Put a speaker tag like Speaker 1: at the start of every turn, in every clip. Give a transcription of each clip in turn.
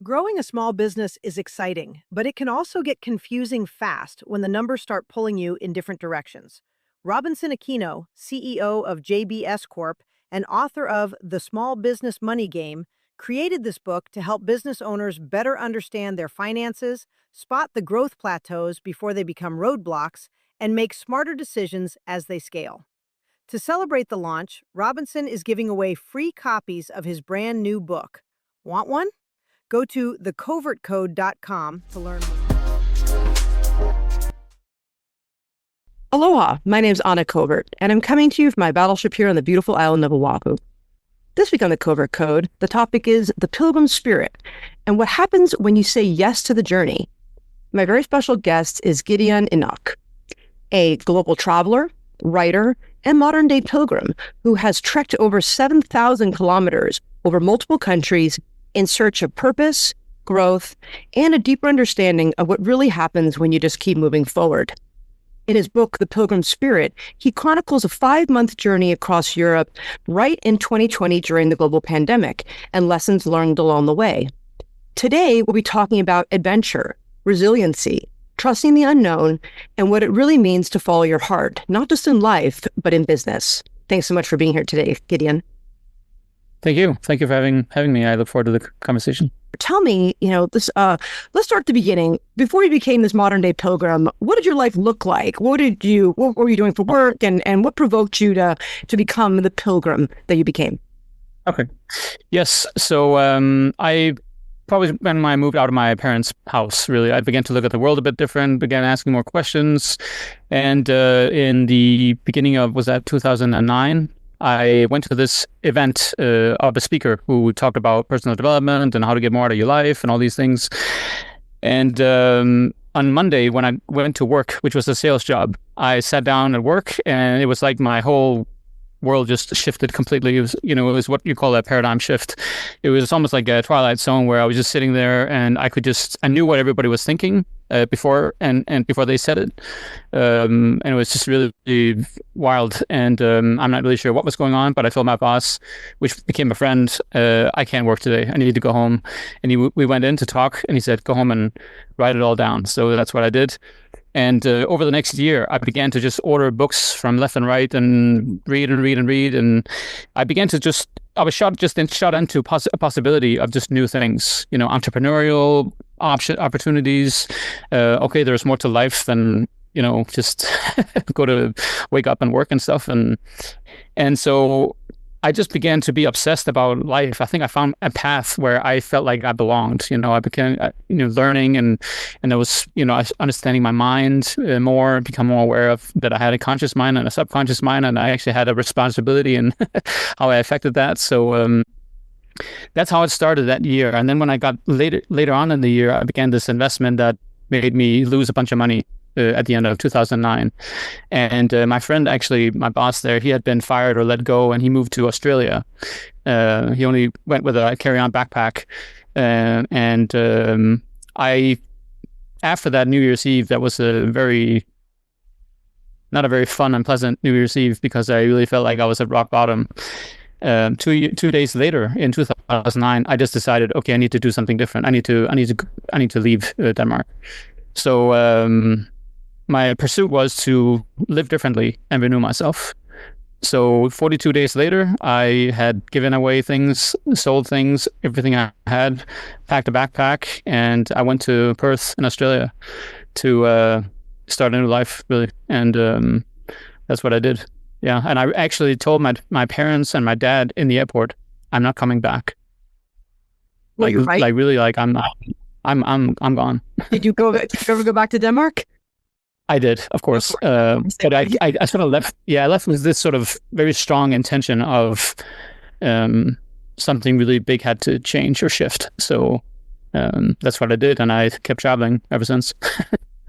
Speaker 1: Growing a small business is exciting, but it can also get confusing fast when the numbers start pulling you in different directions. Robinson Aquino, CEO of JBS Corp. And author of The Small Business Money Game, created this book to help business owners better understand their finances, spot the growth plateaus before they become roadblocks, and make smarter decisions as they scale. To celebrate the launch, Robinson is giving away free copies of his brand new book. Want one? Go to thecovertcode.com to learn more.
Speaker 2: Aloha, my name's Anna Covert, and I'm coming to you from my battleship here on the beautiful island of Oahu. This week on the Covert Code, the topic is the Pilgrim Spirit and what happens when you say yes to the journey. My very special guest is Gideon Enok, a global traveler, writer, and modern-day pilgrim who has trekked over 7,000 kilometers over multiple countries in search of purpose, growth, and a deeper understanding of what really happens when you just keep moving forward. In his book, The Pilgrim Spirit, he chronicles a 5-month journey across Europe right in 2020 during the global pandemic and lessons learned along the way. Today, we'll be talking about adventure, resiliency, trusting the unknown, and what it really means to follow your heart, not just in life, but in business. Thanks so much for being here today, Gideon.
Speaker 3: Thank you. Thank you for having me. I look forward to the conversation.
Speaker 2: Tell me, let's start at the beginning. Before you became this modern day pilgrim, what did your life look like? What were you doing for work, and what provoked you to become the pilgrim that you became?
Speaker 3: Okay. Yes. So I probably when I moved out of my parents' house, really, I began to look at the world a bit different, began asking more questions. And in the beginning of, was that 2009? I went to this event of a speaker who talked about personal development and how to get more out of your life and all these things. And on Monday, when I went to work, which was a sales job, I sat down at work and it was like my whole world just shifted completely. It was what you call a paradigm shift. It was almost like a Twilight Zone where I was just sitting there and I knew what everybody was thinking before they said it. And it was just really, really wild. And I'm not really sure what was going on, but I told my boss, which became a friend, I can't work today. I need to go home. And we went in to talk and he said, go home and write it all down. So that's what I did. And over the next year, I began to just order books from left and right and read. And I began to I was shot into a possibility of just new things, entrepreneurial opportunities. Okay, there's more to life than, just wake up and work and stuff. And so I just began to be obsessed about life. I think I found a path where I felt like I belonged. I began, learning and I was, understanding my mind more, become more aware of that I had a conscious mind and a subconscious mind, and I actually had a responsibility in how I affected that. So that's how it started that year. And then when I got later on in the year, I began this investment that made me lose a bunch of money. At the end of 2009. And my friend, actually, my boss there, he had been fired or let go and he moved to Australia. He only went with a carry-on backpack. After that New Year's Eve, that was not a very fun and pleasant New Year's Eve because I really felt like I was at rock bottom. 2 days later in 2009, I just decided, okay, I need to do something different. I need to leave Denmark. So, my pursuit was to live differently and renew myself. So 42 days later, I had given away things, sold things, everything I had, packed a backpack, and I went to Perth in Australia to start a new life, really. And that's what I did. Yeah, and I actually told my parents and my dad in the airport, I'm not coming back.
Speaker 2: Right?
Speaker 3: Like really, like I'm gone.
Speaker 2: Did you ever go back to Denmark?
Speaker 3: I did, of course. But I sort of left. Yeah, I left with this sort of very strong intention of something really big had to change or shift. So that's what I did, and I kept traveling ever since.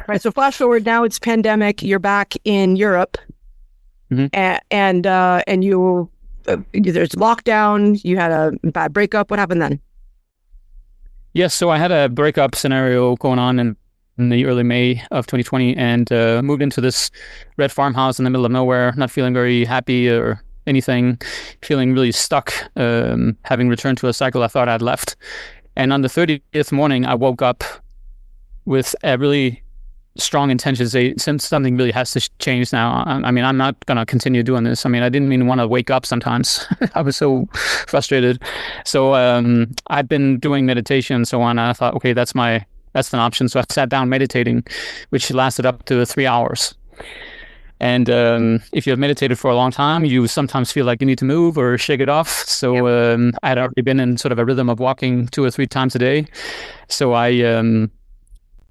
Speaker 2: Right. So flash forward now, it's pandemic. You're back in Europe, mm-hmm. and you there's lockdown. You had a bad breakup. What happened then?
Speaker 3: Yes, so I had a breakup scenario going on in the early May of 2020 and moved into this red farmhouse in the middle of nowhere, not feeling very happy or anything, feeling really stuck, having returned to a cycle I thought I'd left. And on the 30th morning, I woke up with a really strong intention to say, something really has to change now. I mean, I'm not going to continue doing this. I mean, I didn't even want to wake up sometimes. I was so frustrated. So I've been doing meditation and so on. And I thought, okay, that's an option. So I sat down meditating, which lasted up to 3 hours. And if you've meditated for a long time, you sometimes feel like you need to move or shake it off. So I had already been in sort of a rhythm of walking 2 or 3 times a day. So I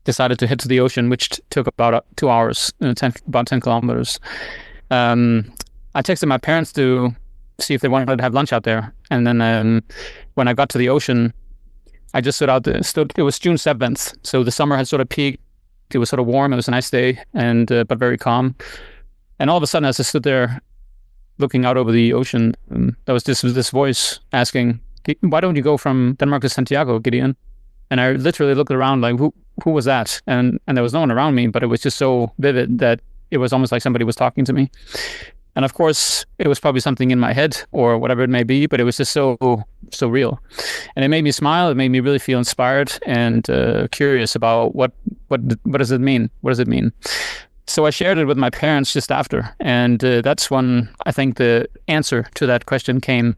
Speaker 3: decided to head to the ocean, which took about 2 hours, about 10 kilometers. I texted my parents to see if they wanted to have lunch out there. And then when I got to the ocean, I just stood out there. It was June 7th. So the summer had sort of peaked. It was sort of warm. It was a nice day, and but very calm. And all of a sudden, as I stood there looking out over the ocean, there was this voice asking, "Why don't you go from Denmark to Santiago, Gideon?" And I literally looked around like, who was that? And there was no one around me, but it was just so vivid that it was almost like somebody was talking to me. And of course, it was probably something in my head or whatever it may be, but it was just so real. And it made me smile. It made me really feel inspired and curious about what does it mean? What does it mean? So I shared it with my parents just after. And that's when I think the answer to that question came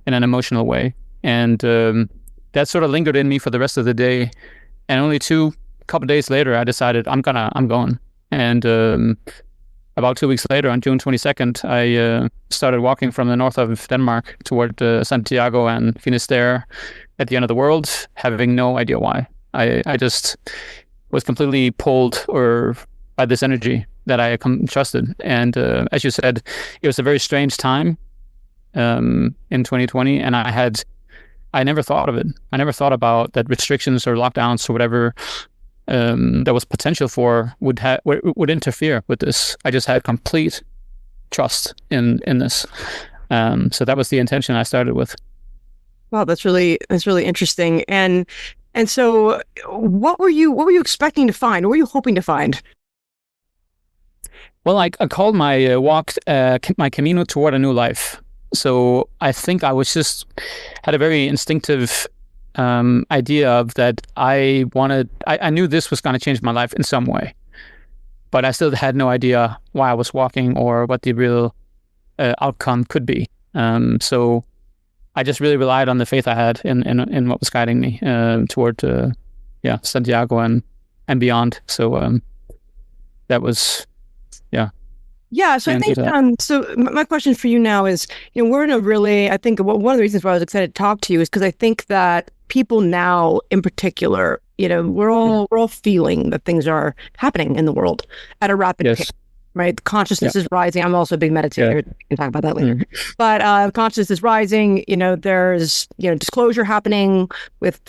Speaker 3: in an emotional way. And that sort of lingered in me for the rest of the day. And only couple days later, I decided I'm going. And about 2 weeks later, on June 22nd, I started walking from the north of Denmark toward Santiago and Finisterre at the end of the world, having no idea why. I just was completely pulled by this energy that I trusted. And as you said, it was a very strange time in 2020, and I never thought of it. I never thought about that restrictions or lockdowns or whatever there was potential for would interfere with this. I just had complete trust in this. So that was the intention I started with.
Speaker 2: Wow, that's really interesting. And so what were you expecting to find? What were you hoping to find?
Speaker 3: Well, I called my walk my Camino toward a new life. So I think I had a very instinctive idea of that. I knew this was going to change my life in some way, but I still had no idea why I was walking or what the real outcome could be. So I just really relied on the faith I had in what was guiding me toward Santiago and beyond. So that was
Speaker 2: Yeah, so I think so. My question for you now is, we're in a really, I think one of the reasons why I was excited to talk to you is because I think that people now, in particular, we're all feeling that things are happening in the world at a rapid pace. Right, consciousness is rising. I'm also a big meditator. We can talk about that later. But consciousness is rising. There's disclosure happening with.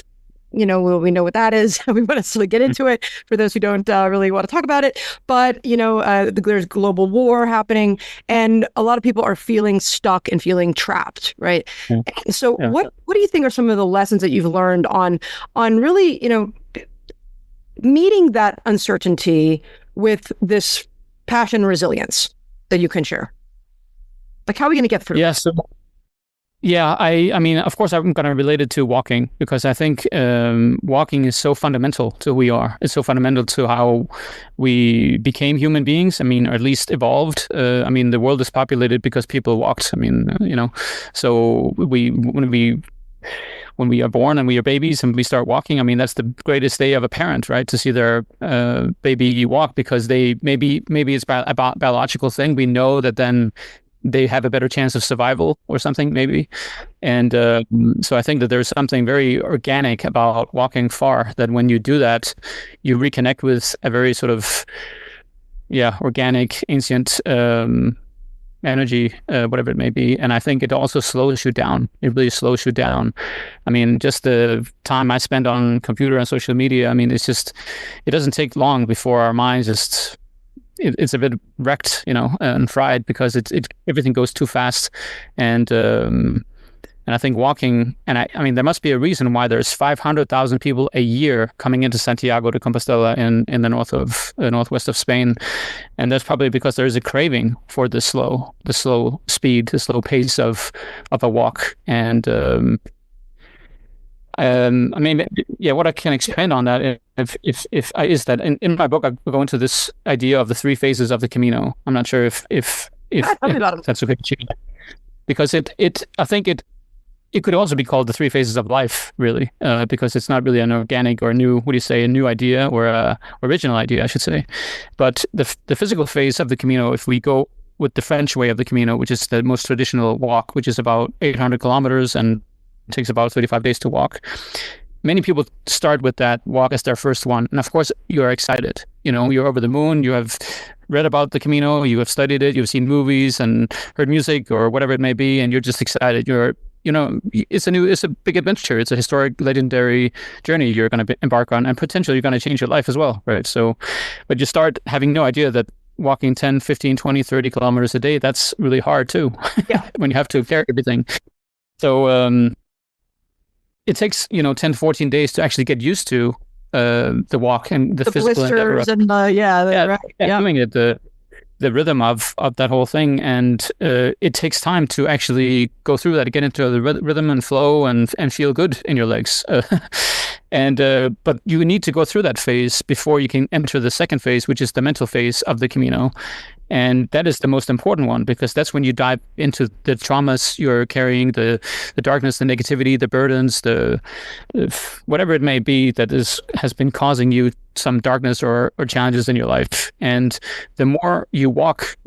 Speaker 2: We know what that is. We want to get into it for those who don't really want to talk about it. But, there's global war happening, and a lot of people are feeling stuck and feeling trapped, right? Yeah. So what do you think are some of the lessons that you've learned on really, meeting that uncertainty with this passion and resilience that you can share? Like, how are we going to get through?
Speaker 3: Yeah, I mean, of course, I'm going to relate it to walking, because I think walking is so fundamental to who we are. It's so fundamental to how we became human beings. I mean, or at least evolved. I mean, the world is populated because people walked. I mean, so when we are born and we are babies and we start walking, I mean, that's the greatest day of a parent, right? To see their baby walk, because maybe it's a biological thing. We know that then they have a better chance of survival or something, maybe. And so I think that there's something very organic about walking far, that when you do that, you reconnect with a very sort of, organic, ancient energy, whatever it may be. And I think it also slows you down. It really slows you down. I mean, just the time I spend on computer and social media, I mean, it doesn't take long before our minds just... It's a bit wrecked, and fried, because everything goes too fast, and I think walking, and I mean, there must be a reason why there's 500,000 people a year coming into Santiago de Compostela in the northwest of Spain, and that's probably because there is a craving for the slow speed, the slow pace of a walk, and I mean, yeah, what I can expand on that if I, is that in my book I go into this idea of the three phases of the Camino. I'm not sure if
Speaker 2: Tell me about it.
Speaker 3: that's okay, because I think it could also be called the three phases of life, really, because it's not really an organic or new, what do you say, a new idea or a original idea, I should say. But the physical phase of the Camino, if we go with the French way of the Camino, which is the most traditional walk, which is about 800 kilometers and takes about 35 days to walk. Many people start with that walk as their first one. And of course, you're excited. You're over the moon. You have read about the Camino. You have studied it. You've seen movies and heard music or whatever it may be. And you're just excited. It's a big adventure. It's a historic, legendary journey you're going to embark on. And potentially you're going to change your life as well, right? So, but you start having no idea that walking 10, 15, 20, 30 kilometers a day, that's really hard too.
Speaker 2: Yeah.
Speaker 3: When you have to carry everything. So, it takes 10 to 14 days to actually get used to the walk and the physical
Speaker 2: blisters
Speaker 3: endeavor. Doing it, the rhythm of that whole thing, and it takes time to actually go through that, get into the rhythm and flow and feel good in your legs. But you need to go through that phase before you can enter the second phase, which is the mental phase of the Camino. And that is the most important one, because that's when you dive into the traumas you're carrying, the darkness, the negativity, the burdens, the whatever it may be that has been causing you some darkness or challenges in your life. And the more you walk,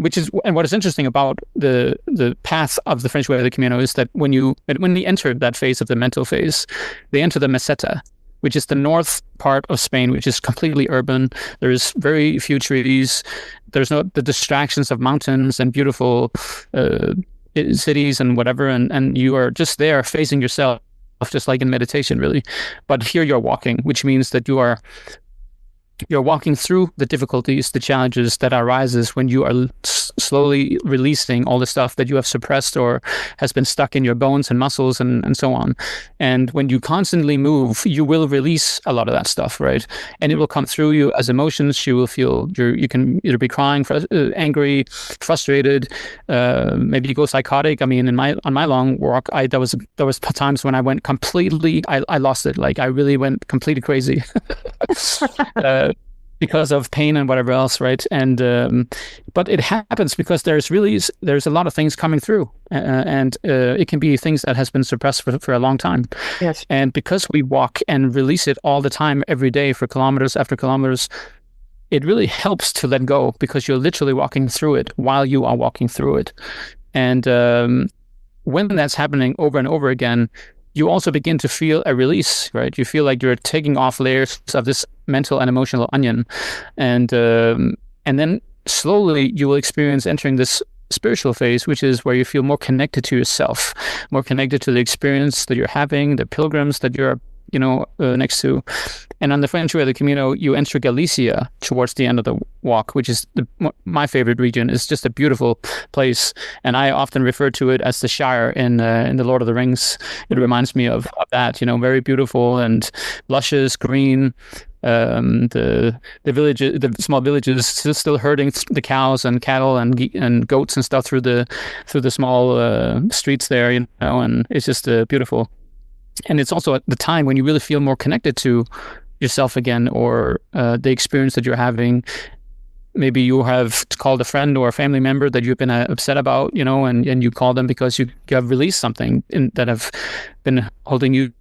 Speaker 3: and what is interesting about the path of the French way of the Camino is that when they enter that phase of the mental phase, they enter the meseta, which is the north part of Spain, which is completely urban. There's very few trees. There's no the distractions of mountains and beautiful cities and whatever, and you are just there facing yourself, just like in meditation, really. But here you're walking, which means that you're walking through the difficulties, the challenges that arises when you are slowly releasing all the stuff that you have suppressed or has been stuck in your bones and muscles and so on. And when you constantly move, you will release a lot of that stuff, right? And it will come through you as emotions. You will feel you can either be crying, angry, frustrated, maybe you go psychotic. I mean, on my long walk, there was times when I went completely, I lost it. Like I really went completely crazy. Because of pain and whatever else, right? And but it happens because there's a lot of things coming through, and it can be things that has been suppressed for a long time.
Speaker 2: Yes.
Speaker 3: And because we walk and release it all the time, every day, for kilometers after kilometers, it really helps to let go, because you're literally walking through it while you are walking through it. And when that's happening over and over again, you also begin to feel a release, right? You feel like you're taking off layers of this mental and emotional onion. And then slowly you will experience entering this spiritual phase, which is where you feel more connected to yourself, more connected to the experience that you're having, the pilgrims that you're next to. And on the French way of the Camino, you enter Galicia towards the end of the walk, which is my favorite region. It's just a beautiful place, and I often refer to it as the Shire in the Lord of the Rings. It reminds me of that, very beautiful and luscious, green. The villages, the small villages, still herding the cows and cattle and goats and stuff through the small streets there, and it's just beautiful. And it's also at the time when you really feel more connected to yourself again, or the experience that you're having. Maybe you have called a friend or a family member that you've been upset about, and you call them because you have released something that have been holding you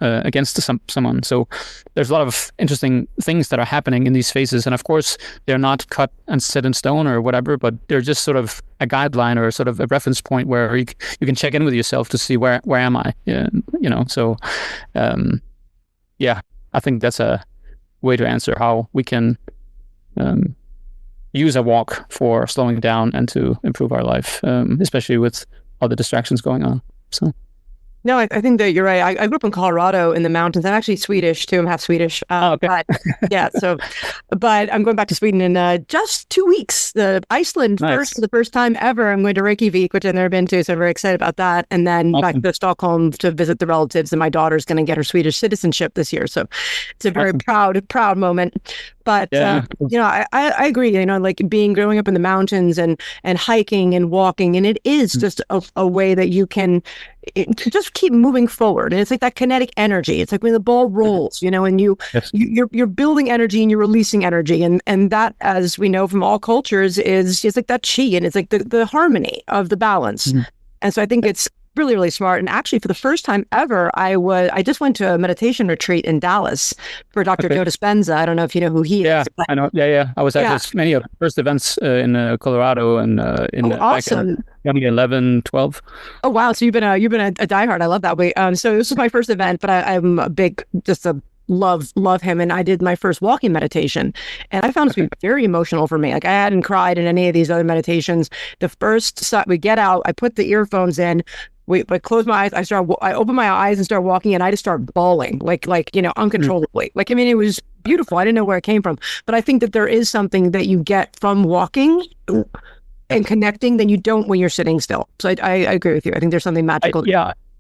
Speaker 3: against someone. So there's a lot of interesting things that are happening in these phases. And of course, they're not cut and set in stone or whatever, but they're just sort of a guideline or sort of a reference point where you can check in with yourself to see where am I? Yeah, So, I think that's a way to answer how we can use a walk for slowing down and to improve our life, especially with all the distractions going on. So.
Speaker 2: No, I think that you're right. I grew up in Colorado in the mountains. I'm actually Swedish too. I'm half Swedish.
Speaker 3: Okay.
Speaker 2: But I'm going back to Sweden in just 2 weeks. Iceland
Speaker 3: Nice.
Speaker 2: for the first time ever. I'm going to Reykjavik, which I've never been to, so I'm very excited about that. And then back to Stockholm to visit the relatives. And my daughter's going to get her Swedish citizenship this year, so it's a very proud moment. But I agree. Like growing up in the mountains and hiking and walking, and it is just a way that you can just keep moving forward. And it's like that kinetic energy. It's like when the ball rolls, and you're building energy and you're releasing energy, and that, as we know from all cultures, is just like that chi, and it's like the harmony of the balance. And so I think it's really, really smart. And actually, for the first time ever, I just went to a meditation retreat in Dallas for Dr. Joe Dispenza. I don't know if you know who he is.
Speaker 3: I know. Yeah. I was at many of the first events in Colorado and
Speaker 2: awesome.
Speaker 3: Back in 2011, 12.
Speaker 2: Oh wow! So you've been a diehard. I love that way. So this was my first event, but I'm a big love him, and I did my first walking meditation, and I found it to be very emotional for me. Like I hadn't cried in any of these other meditations. The first we get out, I put the earphones in. I close my eyes. I open my eyes and start walking, and I just start bawling, like uncontrollably. Like, I mean, it was beautiful. I didn't know where it came from, but I think that there is something that you get from walking and connecting than you don't when you're sitting still. So I agree with you. I think there's something magical.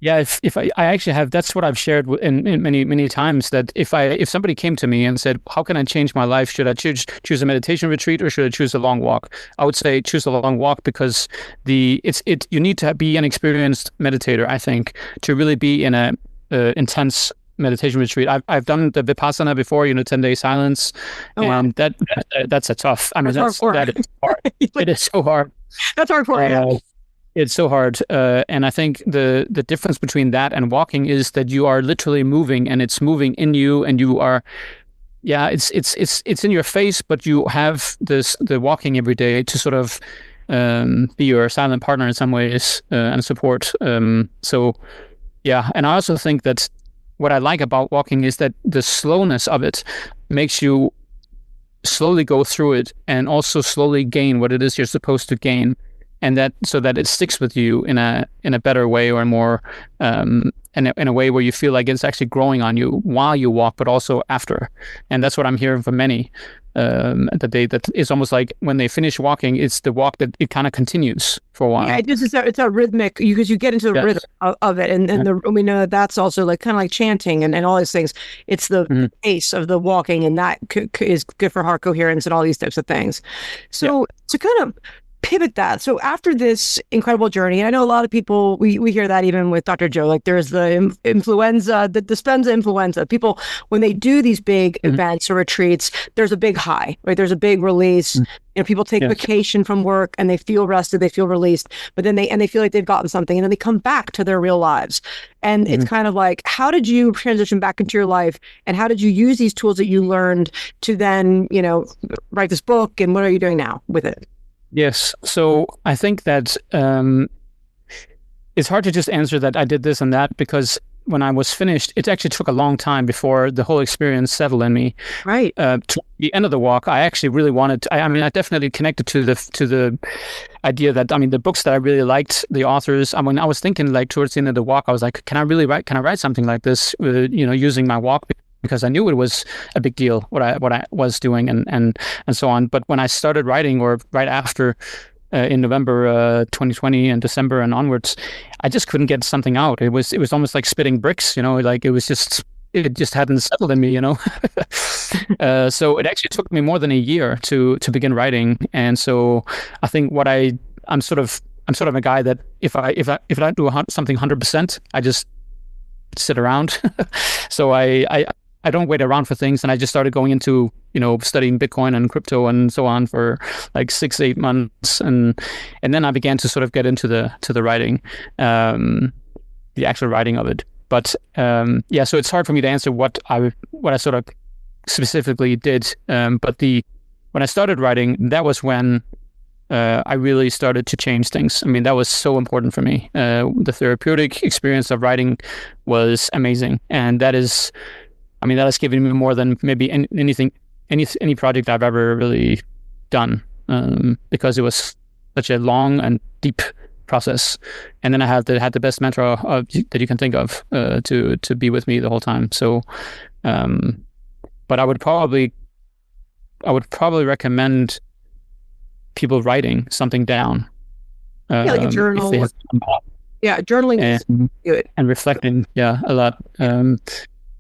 Speaker 3: If I actually have, that's what I've shared in many times, that if somebody came to me and said, how can I change my life? Should I choose a meditation retreat or should I choose a long walk? I would say choose a long walk, because you need to be an experienced meditator, I think, to really be in a intense meditation retreat. I've done the Vipassana before, 10-day silence. And that's a tough, that is hard. It is so hard.
Speaker 2: That's hardcore.
Speaker 3: It's so hard, and I think the difference between that and walking is that you are literally moving, and it's moving in you, and you are, it's in your face, but you have the walking every day to sort of be your silent partner in some ways and support. And I also think that what I like about walking is that the slowness of it makes you slowly go through it and also slowly gain what it is you're supposed to gain. And so that it sticks with you in a better way, or more in a way where you feel like it's actually growing on you while you walk, but also after. And that's what I'm hearing from many, that it's almost like when they finish walking, it's the walk that it kind of continues for a while.
Speaker 2: Yeah, it's a rhythmic, because you get into the rhythm of it, and we know that's also like kind of like chanting and all these things. It's the pace of the walking, and that is good for heart coherence and all these types of things. So to kind of pivot that. So after this incredible journey, and I know a lot of people, we hear that even with Dr. Joe, like there's the influenza, the Dispenza influenza. People, when they do these big events or retreats, there's a big high, right? There's a big release. People take vacation from work and they feel rested, they feel released, but then they feel like they've gotten something, and then they come back to their real lives. And it's kind of like, how did you transition back into your life, and how did you use these tools that you learned to then, write this book, and what are you doing now with it?
Speaker 3: Yes. So I think that it's hard to just answer that I did this and that, because when I was finished, it actually took a long time before the whole experience settled in me.
Speaker 2: Right.
Speaker 3: To the end of the walk, I actually really wanted to, I definitely connected to the idea that, the books that I really liked, the authors, I was thinking, like, towards the end of the walk, I was like, can I write something like this, using my walk? Because I knew it was a big deal what I was doing and so on. But when I started writing, or right after in November 2020 and December and onwards, I just couldn't get something out. It was almost like spitting bricks, like it just hadn't settled in me, So it actually took me more than a year to begin writing. And so I think I'm sort of a guy that if I don't do something 100%, I just sit around. So I don't wait around for things, and I just started going into, studying Bitcoin and crypto and so on for like 6-8 months, and then I began to sort of get into the writing, the actual writing of it. But so it's hard for me to answer what I sort of specifically did. But when I started writing, that was when I really started to change things. That was so important for me. The therapeutic experience of writing was amazing, and that has given me more than maybe any project I've ever really done, because it was such a long and deep process. And then I had the best mentor that you can think of to be with me the whole time. So, but I would probably recommend people writing something down.
Speaker 2: Like a journal. Journaling is good.
Speaker 3: And reflecting, a lot.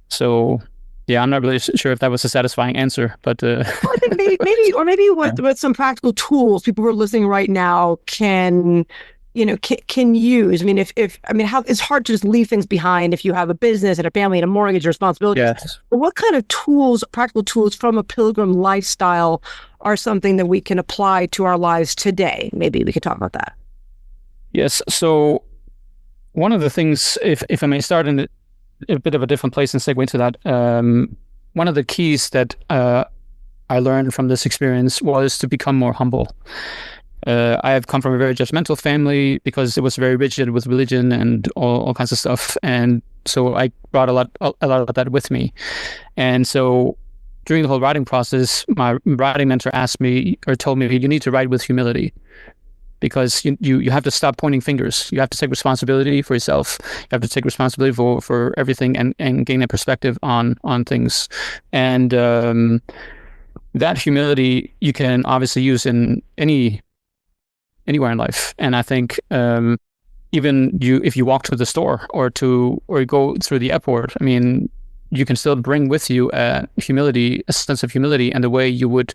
Speaker 3: So Yeah, I'm not really sure if that was a satisfying answer, but
Speaker 2: Well, I think maybe what some practical tools people who are listening right now can use. I mean, how it's hard to just leave things behind if you have a business and a family and a mortgage and responsibility.
Speaker 3: Yes.
Speaker 2: But what kind of tools, practical tools from a pilgrim lifestyle are something that we can apply to our lives today? Maybe we could talk about that.
Speaker 3: Yes. So one of the things, if I may start in a bit of a different place and segue into that, one of the keys that I learned from this experience was to become more humble. I have come from a very judgmental family because it was very rigid with religion and all kinds of stuff. And so I brought a lot of that with me. And so during the whole writing process, my writing mentor asked me or told me, you need to write with humility, because you have to stop pointing fingers. You have to take responsibility for yourself. You have to take responsibility for everything and gain a perspective on things. And that humility you can obviously use in anywhere in life. And I think even if you walk to the store or you go through the airport, I mean, you can still bring with you a sense of humility, and the way you would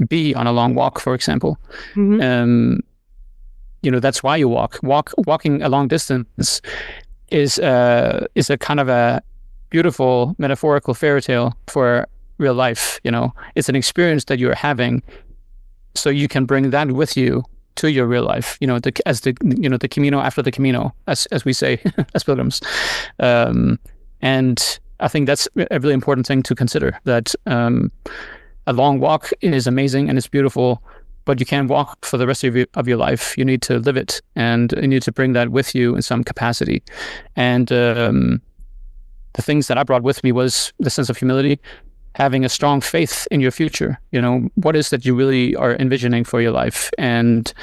Speaker 3: be on a long walk, for example. Mm-hmm. That's why you walking a long distance is a kind of a beautiful metaphorical fairy tale for real life. It's an experience that you're having, so you can bring that with you to your real life, the Camino after the Camino, as we say, as pilgrims. And I think that's a really important thing to consider, that a long walk is amazing and it's beautiful, but you can't walk for the rest of your life. You need to live it, and you need to bring that with you in some capacity. And the things that I brought with me was the sense of humility, having a strong faith in your future. What is that you really are envisioning for your life, and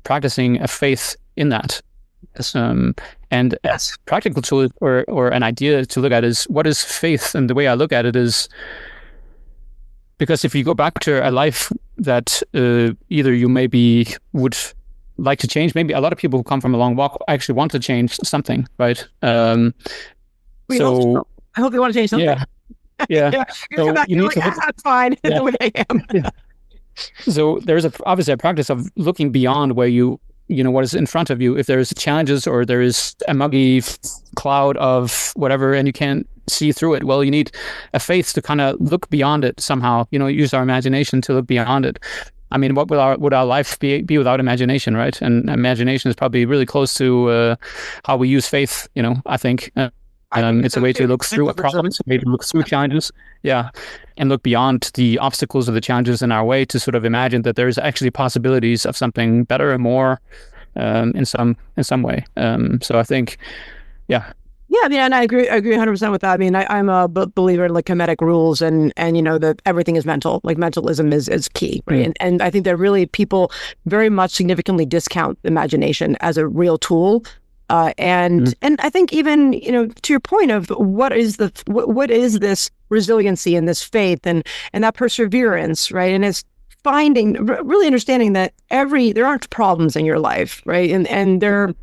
Speaker 3: practicing a faith in that. And as a practical tool or an idea to look at is, what is faith? And the way I look at it is, because if you go back to a life that either you maybe would like to change, maybe a lot of people who come from a long walk actually want to change something, right?
Speaker 2: I hope you want to change something.
Speaker 3: Yeah. Yeah.
Speaker 2: So you need to that's fine. Yeah. The way I am.
Speaker 3: Yeah. So there's obviously a practice of looking beyond where what is in front of you. If there's challenges or there is a muggy cloud of whatever and you can't see through it, well, you need a faith to kind of look beyond it somehow. Use our imagination to look beyond it. I mean, what would our life be without imagination, right? And imagination is probably really close to how we use faith. I think. It's a way to look through problems, a way to look through challenges, and look beyond the obstacles or the challenges in our way, to sort of imagine that there's actually possibilities of something better and more in some way. So I think, yeah.
Speaker 2: Yeah, I mean, and I agree 100% with that. I mean, I'm a believer in like Kemetic rules, and that everything is mental. Like mentalism is key, right? Mm. And I think that really people very much significantly discount imagination as a real tool. And I think even, to your point of what is this resiliency and this faith and that perseverance, right? And it's really understanding that there aren't problems in your life, right? And there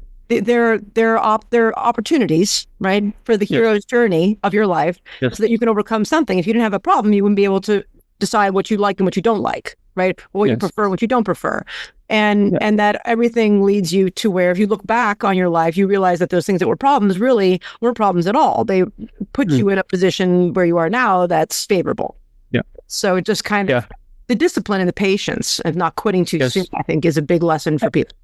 Speaker 2: are opportunities, right, for the hero's journey of your life, so that you can overcome something. If you didn't have a problem, you wouldn't be able to decide what you like and what you don't like, right? What you prefer, what you don't prefer. And that everything leads you to where, if you look back on your life, you realize that those things that were problems really weren't problems at all. They put you in a position where you are now that's favorable.
Speaker 3: Yeah.
Speaker 2: So it just kind of, the discipline and the patience of not quitting too soon, I think, is a big lesson for people.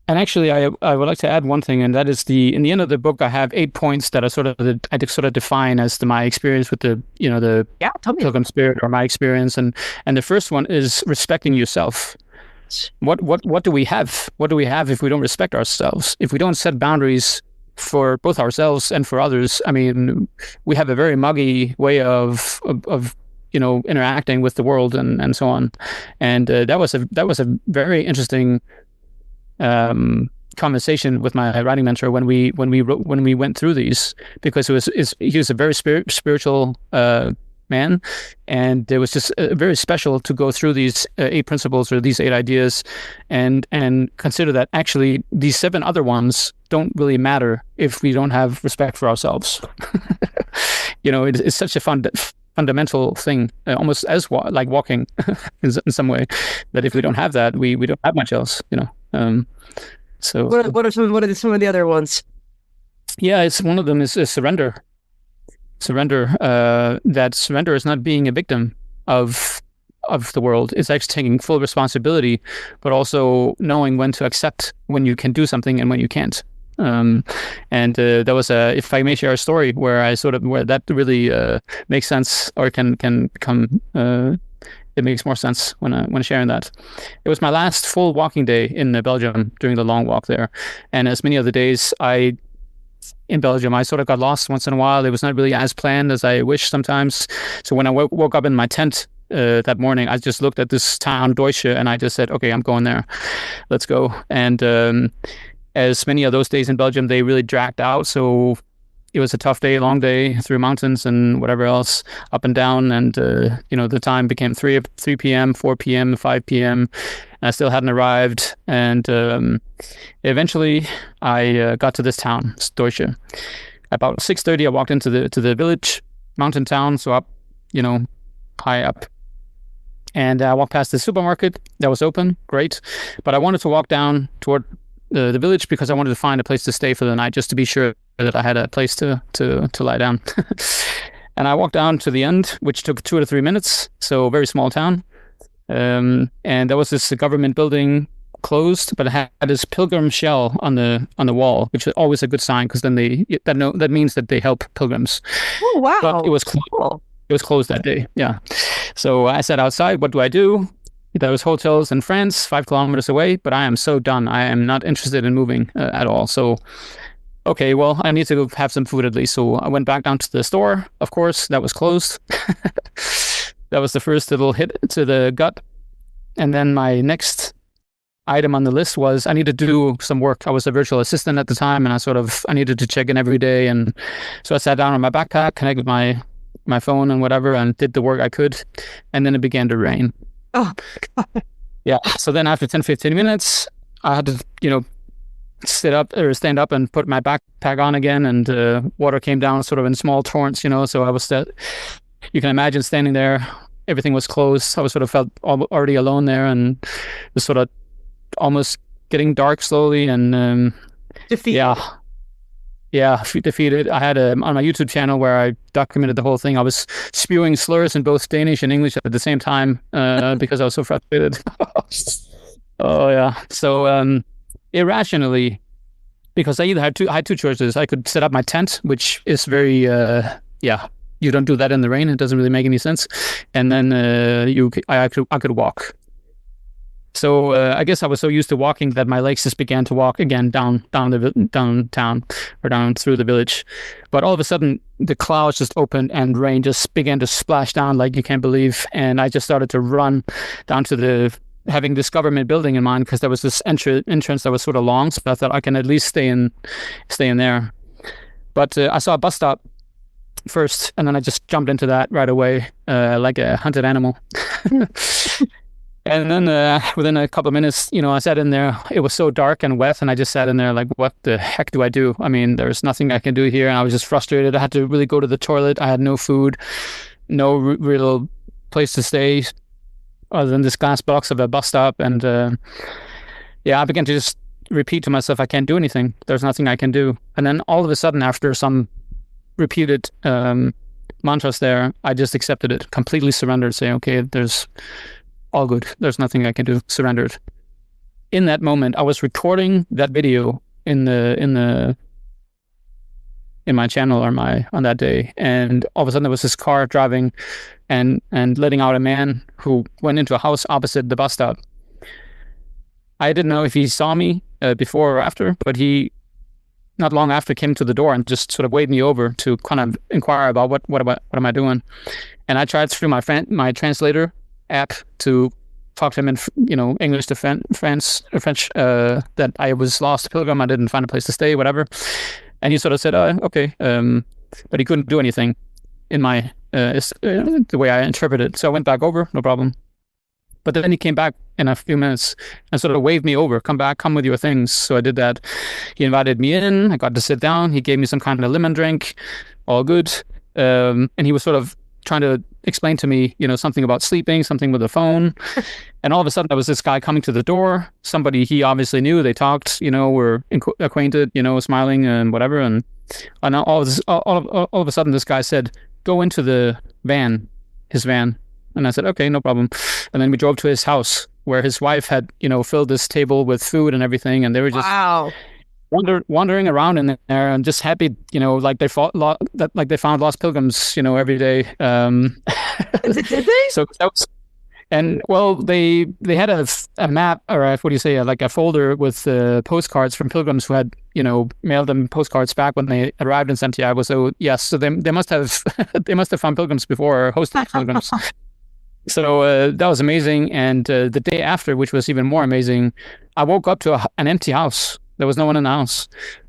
Speaker 3: And actually, I would like to add one thing, and that is in the end of the book, I have 8 points that are I define as my experience with the Pilgrim Spirit, or my experience, and the first one is respecting yourself. What do we have? What do we have if we don't respect ourselves? If we don't set boundaries for both ourselves and for others? I mean, we have a very muggy way of interacting with the world and so on. And that was a very interesting conversation with my writing mentor when we went through these, because he was a very spiritual man, and it was just very special to go through these 8 principles, or these 8 ideas, and consider that actually these 7 other ones don't really matter if we don't have respect for ourselves. it's such a fundamental thing, almost as like walking in some way, that if we don't have that, we don't have much else, So
Speaker 2: what are some of the other ones?
Speaker 3: Yeah, it's one of them is surrender. Surrender. That surrender is not being a victim of the world. It's actually taking full responsibility, but also knowing when to accept when you can do something and when you can't. And there was if I may share a story where that really makes sense, or can become it makes more sense when sharing that. It was my last full walking day in Belgium during the long walk there, and as many of the days in Belgium, I sort of got lost once in a while. It was not really as planned as I wish sometimes. So when I woke up in my tent that morning, I just looked at this town, Deutsche, and I just said, okay, I'm going there. Let's go. And as many of those days in Belgium, they really dragged out. So it was a tough day, long day through mountains and whatever else, up and down. And, the time became 3 p.m., 4 p.m., 5 p.m. And I still hadn't arrived. And eventually I got to this town, Deutsche. About 6:30, I walked into the village, mountain town, so up, high up. And I walked past the supermarket that was open, great. But I wanted to walk down toward the village because I wanted to find a place to stay for the night, just to be sure that I had a place to lie down. And I walked down to the end, which took 2 to 3 minutes, so a very small town. And there was this government building closed, but it had this pilgrim shell on the wall, which is always a good sign, because then that means that they help pilgrims.
Speaker 2: Oh wow!
Speaker 3: But it was closed. Cool. It was closed that day. Yeah. So I sat outside. What do I do? There was hotels in France 5 kilometers away, but I am so done. I am not interested in moving at all. So, okay, well, I need to go have some food at least. So I went back down to the store. Of course, that was closed. That was the first little hit to the gut. And then my next item on the list was I need to do some work. I was a virtual assistant at the time, and I needed to check in every day. And so I sat down on my backpack, connected my phone and whatever, and did the work I could. And then it began to rain.
Speaker 2: Oh, God.
Speaker 3: Yeah. So then after 10, 15 minutes, I had to, stand up and put my backpack on again. And water came down sort of in small torrents, so I was, you can imagine standing there, everything was closed. I was sort of felt already alone there, and it was sort of almost getting dark slowly. And
Speaker 2: defeated.
Speaker 3: Yeah, defeated. I had on my YouTube channel where I documented the whole thing. I was spewing slurs in both Danish and English at the same time because I was so frustrated. Oh yeah. So irrationally, because I had two choices. I could set up my tent, which is very you don't do that in the rain. It doesn't really make any sense. And then I could walk. So I guess I was so used to walking that my legs just began to walk again downtown or down through the village. But all of a sudden, the clouds just opened and rain just began to splash down like you can't believe. And I just started to run down to having this government building in mind, because there was this entrance that was sort of long. So I thought I can at least stay in there. But I saw a bus stop first, and then I just jumped into that right away like a hunted animal. And then within a couple of minutes, I sat in there. It was so dark and wet, and I just sat in there like, what the heck do I do? I mean, there's nothing I can do here, and I was just frustrated. I had to really go to the toilet. I had no food, no real place to stay other than this glass box of a bus stop. And I began to just repeat to myself, I can't do anything. There's nothing I can do. And then all of a sudden, after some repeated mantras there, I just accepted it, completely surrendered, saying, okay, there's all good. There's nothing I can do. Surrendered. In that moment, I was recording that video in my channel on that day, and all of a sudden there was this car driving and letting out a man who went into a house opposite the bus stop. I didn't know if he saw me before or after, but he not long after came to the door and just sort of waved me over to kind of inquire about what am I doing. And I tried through my translator app to talk to him in English to French that I was lost pilgrim, I didn't find a place to stay, whatever. And he sort of said, okay, but he couldn't do anything in my the way I interpreted it. So I went back over, no problem. But then he came back in a few minutes and sort of waved me over, come with your things. So I did that. He invited me in, I got to sit down, he gave me some kind of lemon drink, all good. and he was sort of trying to explain to me, something about sleeping, something with the phone. And all of a sudden there was this guy coming to the door, somebody he obviously knew. They talked, were acquainted, smiling and whatever. And all of a sudden this guy said, go into the van, his van. And I said, okay, no problem. And then we drove to his house where his wife had, filled this table with food and everything. And they were just wandering around in there and just happy, like they found lost pilgrims, every day.
Speaker 2: Did they?
Speaker 3: So that was, and well, they had a map, or what do you say, like a folder with postcards from pilgrims who had, mailed them postcards back when they arrived in Santiago. So yes, so they must have they must have found pilgrims before, or hosted pilgrims. So that was amazing. And the day after, which was even more amazing, I woke up to an empty house. There was no one in the house,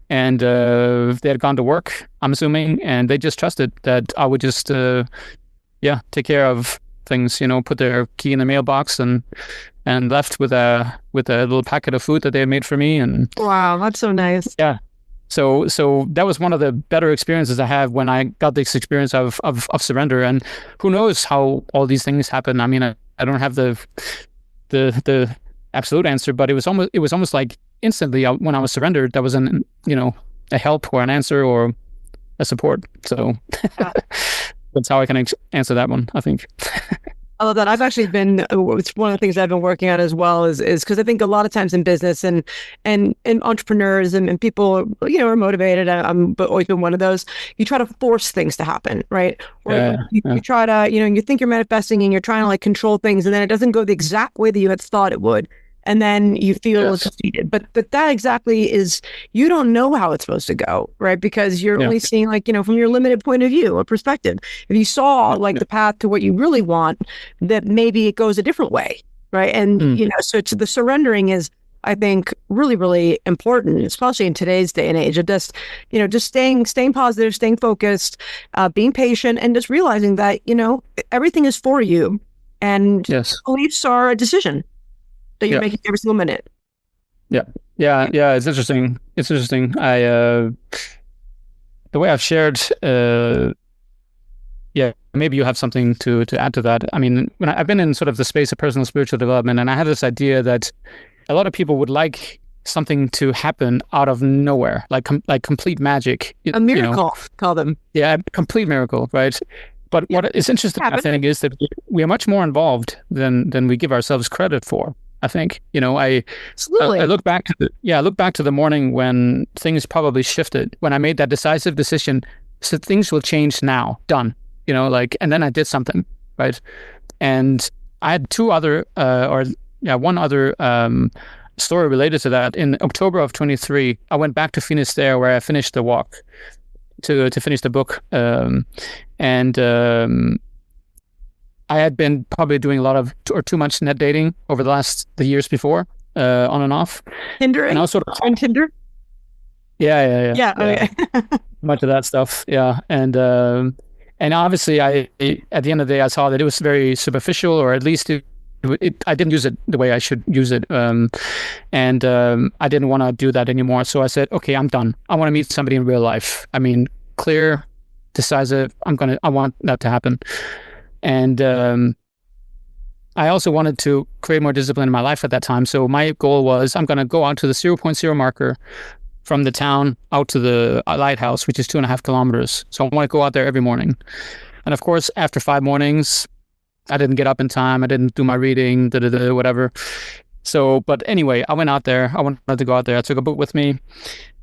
Speaker 3: and they had gone to work, I'm assuming, and they just trusted that I would just, take care of things. Put their key in the mailbox and left with a little packet of food that they had made for me. And
Speaker 2: wow, that's so nice.
Speaker 3: Yeah. So that was one of the better experiences I had when I got this experience of surrender. And who knows how all these things happen. I mean, I don't have the absolute answer, but it was almost like instantly when I was surrendered, that was a help or an answer or a support. So that's how I can answer that one, I think.
Speaker 2: I love that. I've actually been, it's one of the things I've been working on as well is because I think a lot of times in business and entrepreneurs and people, are motivated. I've always been one of those. You try to force things to happen, right? Or you try to, you think you're manifesting and you're trying to like control things, and then it doesn't go the exact way that you had thought it would. And then you feel defeated. But that exactly is, you don't know how it's supposed to go, right? Because you're only seeing like, from your limited point of view or perspective. If you saw like the path to what you really want, that maybe it goes a different way, right? And, so the surrendering is, I think, really, really important, especially in today's day and age of just staying positive, staying focused, being patient, and just realizing that, everything is for you. And beliefs are a decision that you're making every single minute.
Speaker 3: Yeah. It's interesting. I, the way I've shared, maybe you have something to add to that. I mean, when I've been in sort of the space of personal spiritual development, and I have this idea that a lot of people would like something to happen out of nowhere, like complete magic.
Speaker 2: A miracle, call them.
Speaker 3: Yeah, complete miracle, right? But what is interesting, I think, is that we are much more involved than we give ourselves credit for. I think, I look back to the morning when things probably shifted, when I made that decisive decision, so things will change now, done, and then I did something, right? And I had one other story related to that. In October of 23, I went back to Finisterre where I finished the walk to finish the book. I had been probably doing a lot of too much net dating over the years before, on and off.
Speaker 2: Tinder?
Speaker 3: And I was sort of
Speaker 2: on Tinder?
Speaker 3: Yeah.
Speaker 2: Okay.
Speaker 3: Much of that stuff. Yeah. And obviously at the end of the day, I saw that it was very superficial, or at least I didn't use it the way I should use it. And I didn't want to do that anymore. So I said, okay, I'm done. I want to meet somebody in real life. I mean, clear, decisive. I want that to happen. And I also wanted to create more discipline in my life at that time. So my goal was, I'm going to go out to the 0.0 marker from the town out to the lighthouse, which is 2.5 kilometers. So I want to go out there every morning. And of course, after 5 mornings, I didn't get up in time. I didn't do my reading, whatever. So, but anyway, I went out there. I wanted to go out there. I took a book with me.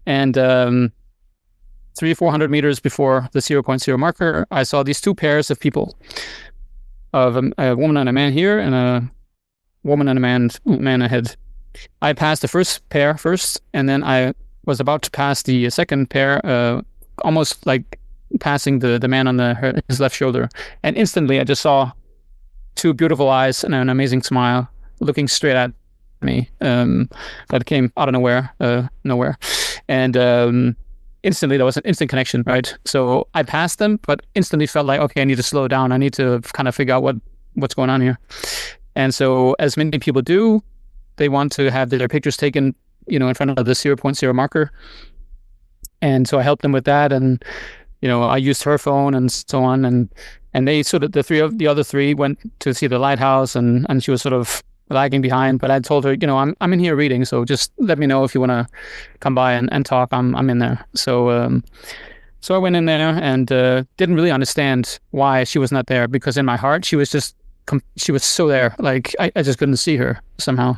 Speaker 3: And 300-400 meters before the 0.0 marker, I saw these 2 pairs of people, of a woman and a man here, and a woman and a man ahead. I passed the first pair first, and then I was about to pass the second pair, almost like passing the man on his left shoulder. And instantly I just saw 2 beautiful eyes and an amazing smile looking straight at me, that came out of nowhere. And instantly there was an instant connection, right? So I passed them, but instantly felt like, okay, I need to slow down. I need to kind of figure out what's going on here. And so, as many people do, they want to have their pictures taken, in front of the 0.0 marker. And so I helped them with that. And I used her phone and so on. And they sort of, the other three went to see the lighthouse, and she was sort of lagging behind. But I told her, I'm in here reading, so just let me know if you want to come by and talk. I'm in there. So I went in there and didn't really understand why she was not there, because in my heart she was so there. Like I just couldn't see her somehow.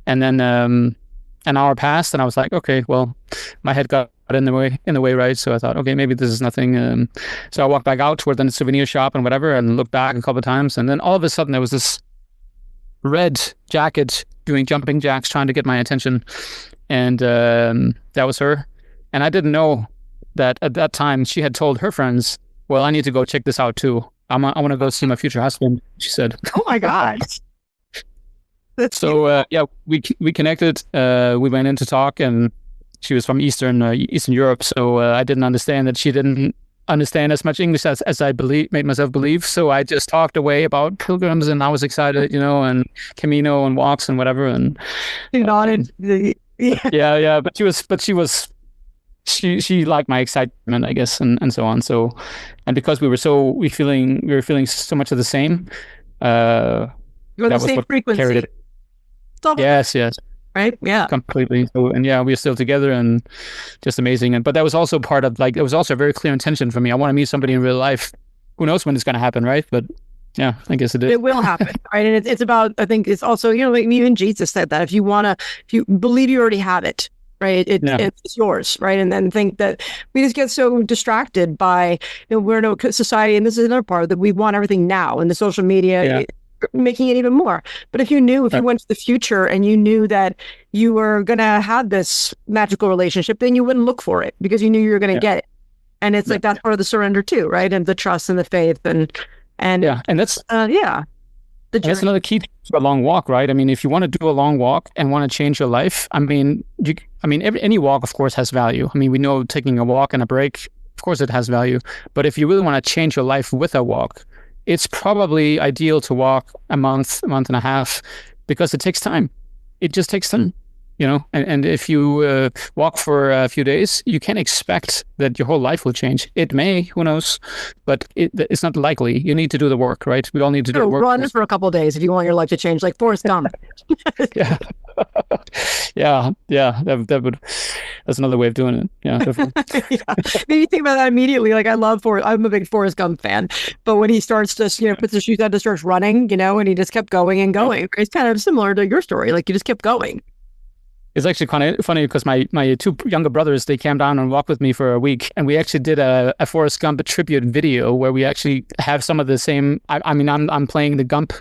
Speaker 3: And then an hour passed, and I was like, okay, well, my head got in the way, right? So I thought, okay, maybe this is nothing. So I walked back out toward the souvenir shop and whatever, and looked back a couple of times, and then all of a sudden there was this red jacket doing jumping jacks, trying to get my attention, and that was her. And I didn't know that at that time she had told her friends, well, I need to go check this out too. I want to go see my future husband, she said.
Speaker 2: Oh my God.
Speaker 3: So we connected. We went in to talk, and she was from Eastern Europe, so I didn't understand that she didn't understand as much English as I made myself believe. So I just talked away about pilgrims, and I was excited, and Camino and walks and whatever. And yeah. But she liked my excitement, I guess, and so on. So, and because we were feeling so much of the same.
Speaker 2: You're the same frequency.
Speaker 3: Yes.
Speaker 2: Right? Yeah.
Speaker 3: Completely. So, and we're still together, and just amazing. But that was also part of, it was also a very clear intention for me. I want to meet somebody in real life. Who knows when it's going to happen, right? But yeah, I guess it did.
Speaker 2: It will happen, right? And it's about, I think it's also, even Jesus said that if you believe you already have it, right? It's yours, right? And then think that we just get so distracted by, we're in a society, and this is another part, that we want everything now, and the social media, making it even more. But if you went to the future and you knew that you were going to have this magical relationship, then you wouldn't look for it, because you knew you were going to get it. And it's like, that's part of the surrender too, right? And the trust and the faith and
Speaker 3: that's that's another key to a long walk, right? I mean, if you want to do a long walk and want to change your life, any walk, of course, has value. I mean, we know taking a walk and a break, of course, it has value. But if you really want to change your life with a walk, it's probably ideal to walk a month and a half, because it takes time. It just takes time, and if you walk for a few days, you can't expect that your whole life will change. It may, who knows, but it's not likely. You need to do the work, right? We all need to do the work.
Speaker 2: Run for a couple of days if you want your life to change, like Forrest Gump.
Speaker 3: Yeah. That's another way of doing it. Yeah, definitely.
Speaker 2: Maybe think about that immediately. Like, I'm a big Forrest Gump fan, but when he starts to, puts his shoes on, to starts running, and he just kept going and going. It's kind of similar to your story. Like, you just kept going.
Speaker 3: It's actually kind of funny, because my two younger brothers, they came down and walked with me for a week, and we actually did a Forrest Gump tribute video where we actually have some of the same. I'm playing the Gump,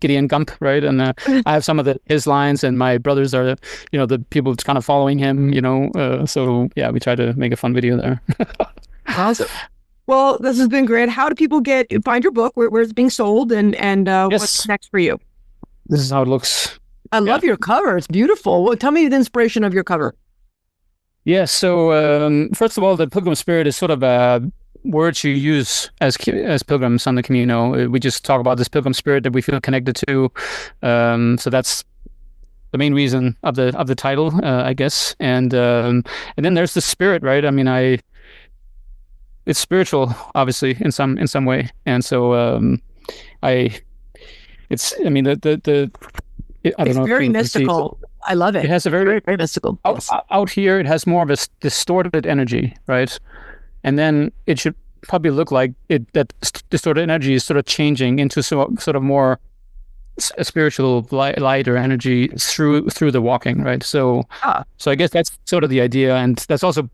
Speaker 3: Gideon Gump, right? And I have some of his lines, and my brothers are the people kind of following him, So yeah, we try to make a fun video there.
Speaker 2: Awesome. Well, this has been great. How do people find your book? Where it's being sold, and what's next for you?
Speaker 3: This is how it looks.
Speaker 2: I love your cover. It's beautiful. Well, tell me the inspiration of your cover.
Speaker 3: Yeah. So first of all, the Pilgrim Spirit is sort of a word you use as pilgrims on the Camino. We just talk about this Pilgrim Spirit that we feel connected to. So that's the main reason of the title, I guess. And then there's the spirit, right? I mean, it's spiritual, obviously, in some way. And so it's
Speaker 2: very mystical. I love it.
Speaker 3: It has a very,
Speaker 2: very mystical.
Speaker 3: Out here, it has more of a distorted energy, right? And then it should probably look like that distorted energy is sort of changing into sort of more a spiritual lighter energy through the walking, right? So I guess that's sort of the idea, and that's also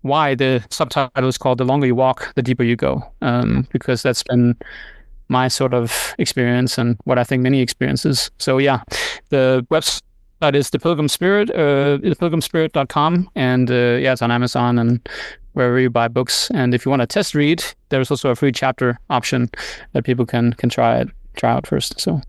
Speaker 3: why the subtitle is called "The Longer You Walk, the Deeper You Go," because that's been my sort of experience and what I think many experiences. So yeah, the website is the Pilgrim Spirit, thepilgrimspirit.com, and it's on Amazon and wherever you buy books. And if you want to test read, there's also a free chapter option that people can try out first. So.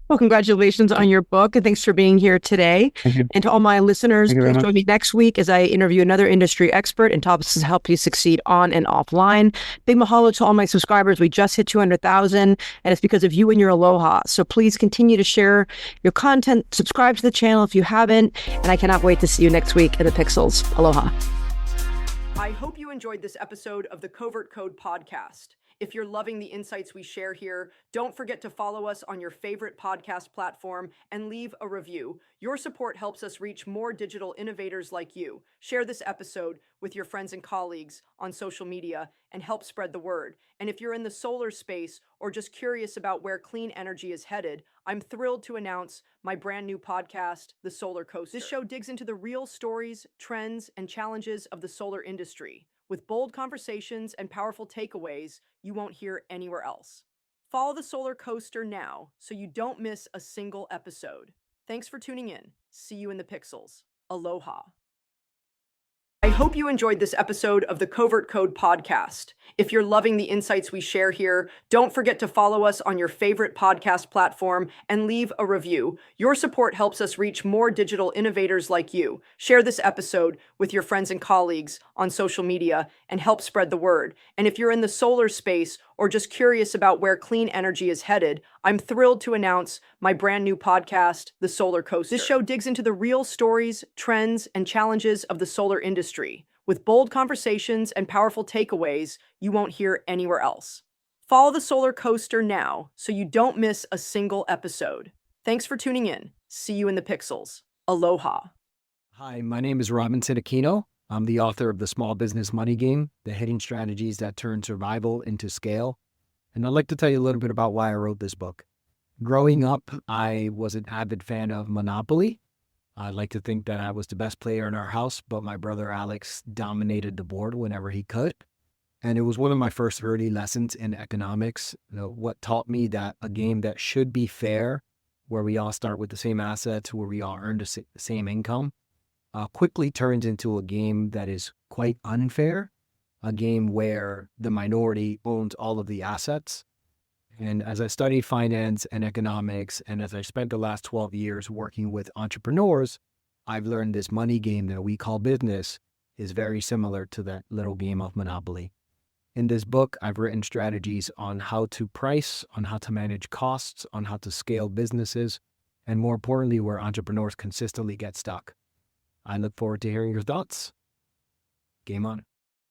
Speaker 2: Well, congratulations on your book, and thanks for being here today.
Speaker 3: Thank you.
Speaker 2: And to all my listeners, please join me next week as I interview another industry expert and topics to help you succeed on and offline. Big mahalo to all my subscribers. We just hit 200,000, and it's because of you and your aloha. So please continue to share your content, subscribe to the channel if you haven't, and I cannot wait to see you next week in the Pixels. Aloha.
Speaker 1: I hope you enjoyed this episode of the Covert Code Podcast. If you're loving the insights we share here, don't forget to follow us on your favorite podcast platform and leave a review. Your support helps us reach more digital innovators like you. Share this episode with your friends and colleagues on social media and help spread the word. And if you're in the solar space or just curious about where clean energy is headed, I'm thrilled to announce my brand new podcast, The Solar Coaster. This show digs into the real stories, trends, and challenges of the solar industry, with bold conversations and powerful takeaways you won't hear anywhere else. Follow the Solar Coaster now so you don't miss a single episode. Thanks for tuning in. See you in the pixels. Aloha. I hope you enjoyed this episode of the Covert Code Podcast. If you're loving the insights we share here, don't forget to follow us on your favorite podcast platform and leave a review. Your support helps us reach more digital innovators like you. Share this episode with your friends and colleagues on social media and help spread the word. And if you're in the solar space or just curious about where clean energy is headed, I'm thrilled to announce my brand new podcast, The Solar Coaster. This show digs into the real stories, trends, and challenges of the solar industry, with bold conversations and powerful takeaways you won't hear anywhere else. Follow the Solar Coaster now so you don't miss a single episode. Thanks for tuning in. See you in the pixels. Aloha.
Speaker 4: Hi, my name is Robinson Aquino. I'm the author of The Small Business Money Game, The Hidden Strategies That Turn Survival into Scale. And I'd like to tell you a little bit about why I wrote this book. Growing up, I was an avid fan of Monopoly. I like to think that I was the best player in our house, but my brother Alex dominated the board whenever he could. And it was one of my first early lessons in economics, what taught me that a game that should be fair, where we all start with the same assets, where we all earn the same income, quickly turns into a game that is quite unfair, a game where the minority owns all of the assets. And as I studied finance and economics, and as I spent the last 12 years working with entrepreneurs, I've learned this money game that we call business is very similar to that little game of Monopoly. In this book, I've written strategies on how to price, on how to manage costs, on how to scale businesses, and more importantly, where entrepreneurs consistently get stuck. I look forward to hearing your thoughts. Game on.